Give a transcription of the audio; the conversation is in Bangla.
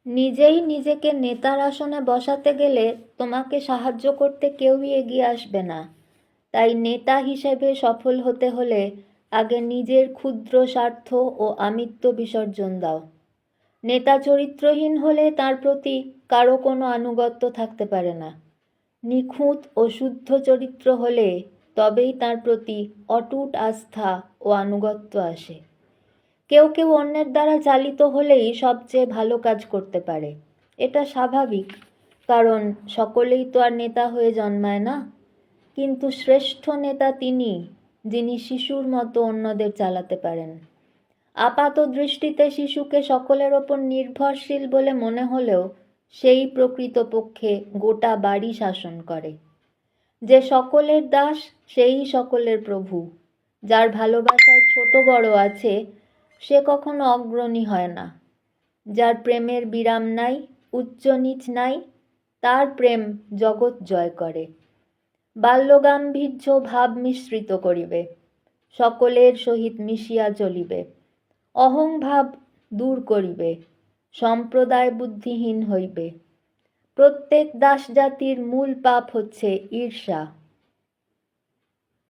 নিজেই নিজেকে নেতার আসনে বসাতে গেলে তোমাকে সাহায্য করতে কেউই এগিয়ে আসবে না। তাই নেতা হিসেবে সফল হতে হলে আগে নিজের ক্ষুদ্র স্বার্থ ও আমিত্ব বিসর্জন দাও। নেতা চরিত্রহীন হলে তার প্রতি কারো কোনো আনুগত্য থাকতে পারে না। নিখুঁত ও শুদ্ধ চরিত্র হলে তবেই তার প্রতি অটুট আস্থা ও আনুগত্য আসে। কেউ কেউ অন্যের দ্বারা চালিত হলেই সবচেয়ে ভালো কাজ করতে পারে। এটা স্বাভাবিক, কারণ সকলেই তো আর নেতা হয়ে জন্মায় না। কিন্তু শ্রেষ্ঠ নেতা তিনি, যিনি শিশুর মতো অন্যদের চালাতে পারেন। আপাত দৃষ্টিতে শিশুকে সকলের ওপর নির্ভরশীল বলে মনে হলেও সেই প্রকৃতপক্ষে গোটা বাড়ি শাসন করে। যে সকলের দাস সেই সকলের প্রভু। যার ভালোবাসায় ছোট বড় আছে সে কখনো অগ্রণী হয় না। যার প্রেমের বিরাম নাই, উচ্চ নীচ নাই, তার প্রেম জগৎ জয় করে। বাল্যগাম্ভীর্য ভাব মিশ্রিত করিবে, সকলের সহিত মিশিয়া চলিবে। অহংভাব দূর করিবে, সম্প্রদায় বুদ্ধিহীন হইবে। প্রত্যেক দাস জাতির মূল পাপ হচ্ছে ঈর্ষা।